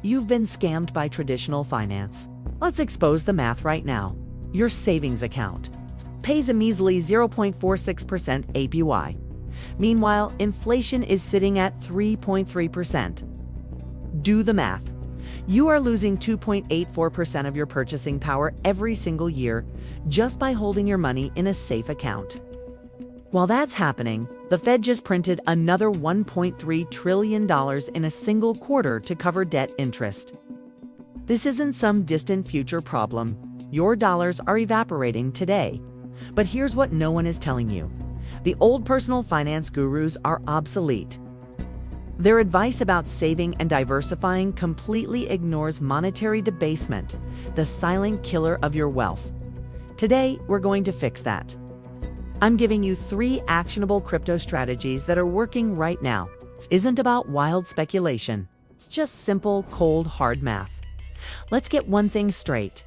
You've been scammed by traditional finance. Let's expose the math right now. Your savings account pays a measly 0.46% APY. Meanwhile, inflation is sitting at 3.3%. Do the math. You are losing 2.84% of your purchasing power every single year just by holding your money in a safe account. While that's happening, the Fed just printed another $1.3 trillion in a single quarter to cover debt interest. This isn't some distant future problem. Your dollars are evaporating today. But here's what no one is telling you. The old personal finance gurus are obsolete. Their advice about saving and diversifying completely ignores monetary debasement, the silent killer of your wealth. Today, we're going to fix that. I'm giving you 3 actionable crypto strategies that are working right now. This isn't about wild speculation. It's just simple, cold, hard math. Let's get one thing straight.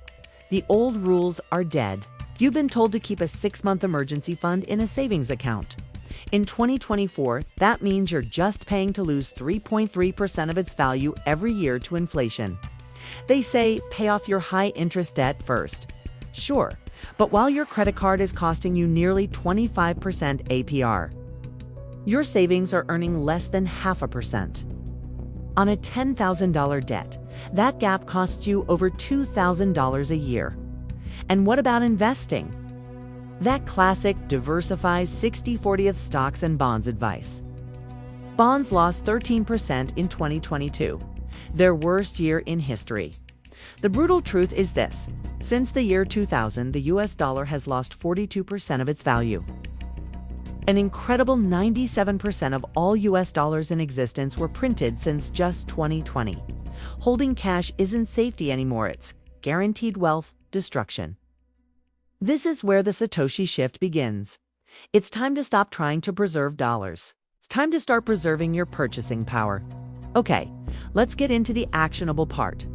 The old rules are dead. You've been told to keep a 6-month emergency fund in a savings account. In 2024, that means you're just paying to lose 3.3% of its value every year to inflation. They say pay off your high-interest debt first. Sure, but while your credit card is costing you nearly 25% APR, your savings are earning less than 0.5%. On a $10,000 debt, that gap costs you over $2,000 a year. And what about investing? That classic diversify 60/40th stocks and bonds advice. Bonds lost 13% in 2022, their worst year in history. The brutal truth is this: since the year 2000, the US dollar has lost 42% of its value. An incredible 97% of all US dollars in existence were printed since just 2020. Holding cash isn't safety anymore, it's guaranteed wealth destruction. This is where the Satoshi shift begins. It's time to stop trying to preserve dollars. It's time to start preserving your purchasing power. Okay, let's get into the actionable part.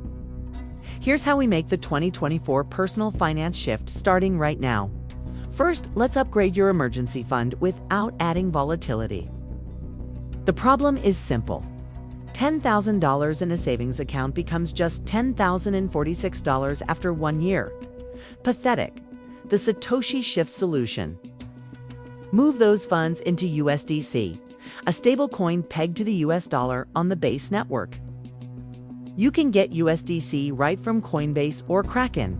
Here's how we make the 2024 personal finance shift starting right now. First, let's upgrade your emergency fund without adding volatility. The problem is simple. $10,000 in a savings account becomes just $10,046 after 1 year. Pathetic. The Satoshi shift solution. Move those funds into USDC, a stablecoin pegged to the US dollar on the Base network. You can get USDC right from Coinbase or Kraken.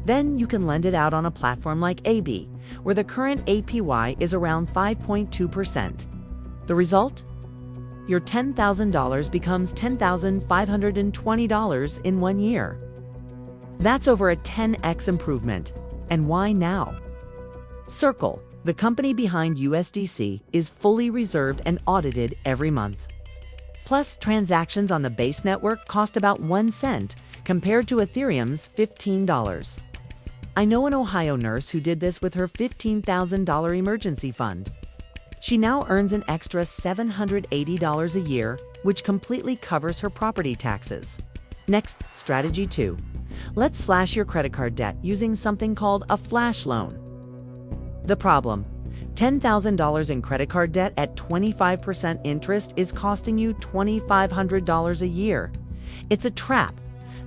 Then you can lend it out on a platform like AB, where the current APY is around 5.2%. The result? Your $10,000 becomes $10,520 in 1 year. That's over a 10x improvement. And why now? Circle, the company behind USDC, is fully reserved and audited every month. Plus, transactions on the Base network cost about 1 cent compared to Ethereum's $15. I know an Ohio nurse who did this with her $15,000 emergency fund. She now earns an extra $780 a year, which completely covers her property taxes. Next, strategy 2. Let's slash your credit card debt using something called a flash loan. The problem: $10,000 in credit card debt at 25% interest is costing you $2,500 a year. It's a trap.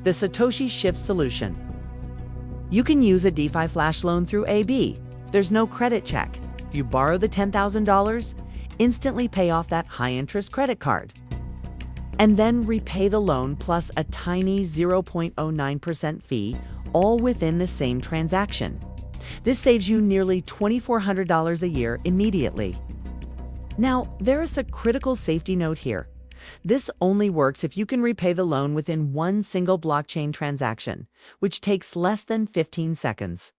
The Satoshi shift solution. You can use a DeFi flash loan through AB. There's no credit check. If you borrow the $10,000, instantly pay off that high-interest credit card. And then repay the loan plus a tiny 0.09% fee, all within the same transaction. This saves you nearly $2,400 a year immediately. Now, there is a critical safety note here. This only works if you can repay the loan within one single blockchain transaction, which takes less than 15 seconds.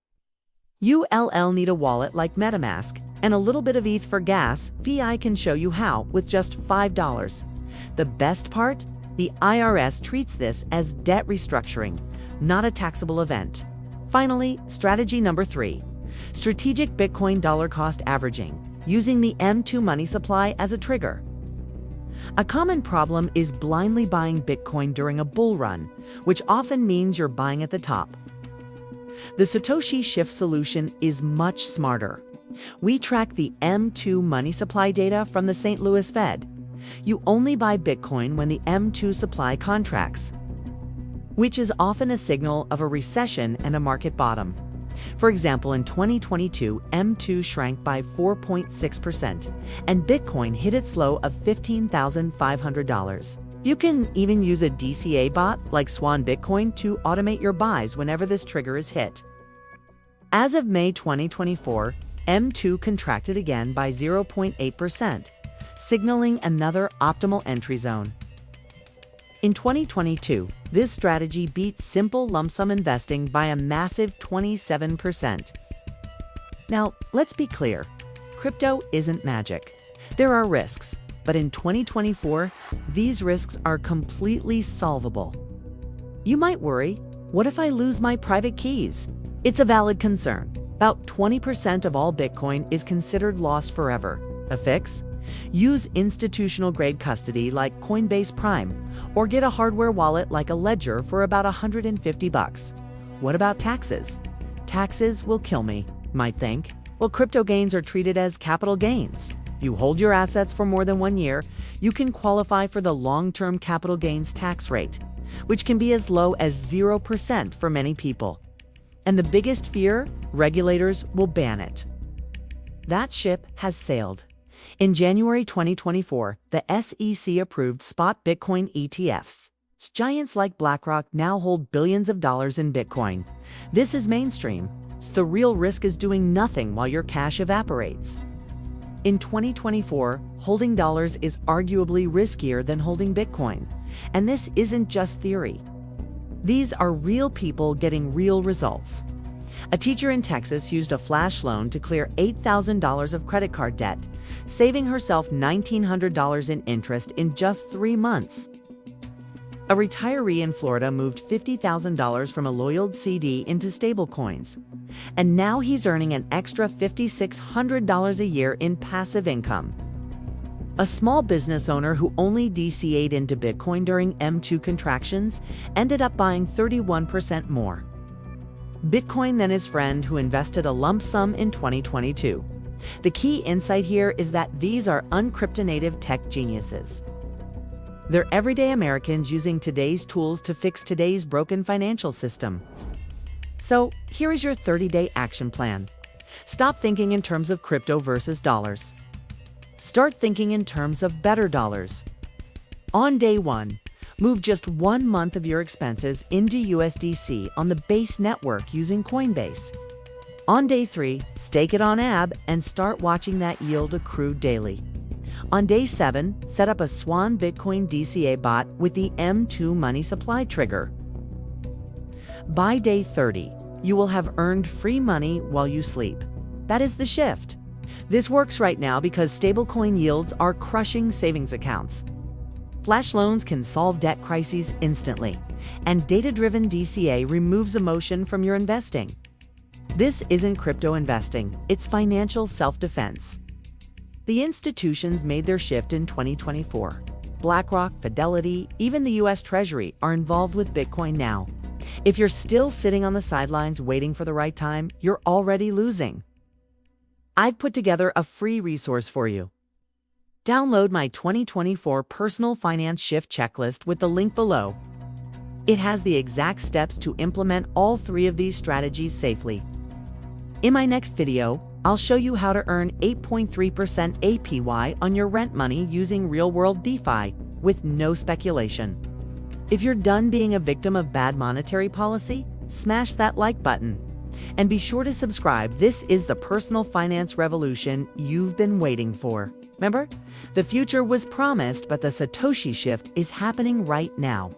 You'll need a wallet like MetaMask and a little bit of ETH for gas. VI can show you how with just $5. The best part? The IRS treats this as debt restructuring, not a taxable event. Finally, strategy number 3. Strategic Bitcoin dollar cost averaging, using the M2 money supply as a trigger. A common problem is blindly buying Bitcoin during a bull run, which often means you're buying at the top. The Satoshi shift solution is much smarter. We track the M2 money supply data from the St. Louis Fed. You only buy Bitcoin when the M2 supply contracts, which is often a signal of a recession and a market bottom. For example, in 2022, M2 shrank by 4.6%, and Bitcoin hit its low of $15,500. You can even use a DCA bot like Swan Bitcoin to automate your buys whenever this trigger is hit. As of May 2024, M2 contracted again by 0.8%, signaling another optimal entry zone. In 2022, this strategy beat simple lump sum investing by a massive 27%. Now, let's be clear. Crypto isn't magic. There are risks, but in 2024, these risks are completely solvable. You might worry, what if I lose my private keys? It's a valid concern. About 20% of all Bitcoin is considered lost forever. A fix? Use institutional-grade custody like Coinbase Prime, or get a hardware wallet like a Ledger for about $150. What about taxes? Taxes will kill me, might think. Well, crypto gains are treated as capital gains. If you hold your assets for more than 1 year, you can qualify for the long-term capital gains tax rate, which can be as low as 0% for many people. And the biggest fear? Regulators will ban it. That ship has sailed. In January 2024, the SEC approved spot Bitcoin ETFs. Giants like BlackRock now hold billions of dollars in Bitcoin. This is mainstream. The real risk is doing nothing while your cash evaporates. In 2024, holding dollars is arguably riskier than holding Bitcoin. And this isn't just theory. These are real people getting real results. A teacher in Texas used a flash loan to clear $8,000 of credit card debt, saving herself $1,900 in interest in just 3 months. A retiree in Florida moved $50,000 from a loyal CD into stablecoins, and now he's earning an extra $5,600 a year in passive income. A small business owner who only DCA'd into Bitcoin during M2 contractions ended up buying 31% more Bitcoin than his friend who invested a lump sum in 2022. The key insight here is that these are uncryptonative tech geniuses. They're everyday Americans using today's tools to fix today's broken financial system. So here is your 30-day action plan. Stop thinking in terms of crypto versus dollars. Start thinking in terms of better dollars. On day 1, move just 1 month of your expenses into USDC on the Base network using Coinbase. On day 3, stake it on AB and start watching that yield accrue daily. On day 7, set up a Swan Bitcoin DCA bot with the M2 money supply trigger. By day 30, you will have earned free money while you sleep. That is the shift. This works right now because stablecoin yields are crushing savings accounts. Flash loans can solve debt crises instantly, and data-driven DCA removes emotion from your investing. This isn't crypto investing, it's financial self-defense. The institutions made their shift in 2024. BlackRock, Fidelity, even the US Treasury are involved with Bitcoin now. If you're still sitting on the sidelines waiting for the right time, you're already losing. I've put together a free resource for you. Download my 2024 Personal Finance Shift Checklist with the link below. It has the exact steps to implement all 3 of these strategies safely. In my next video, I'll show you how to earn 8.3% APY on your rent money using real-world DeFi with no speculation. If you're done being a victim of bad monetary policy, smash that like button. And be sure to subscribe. This is the personal finance revolution you've been waiting for. Remember, the future was promised, but the Satoshi shift is happening right now.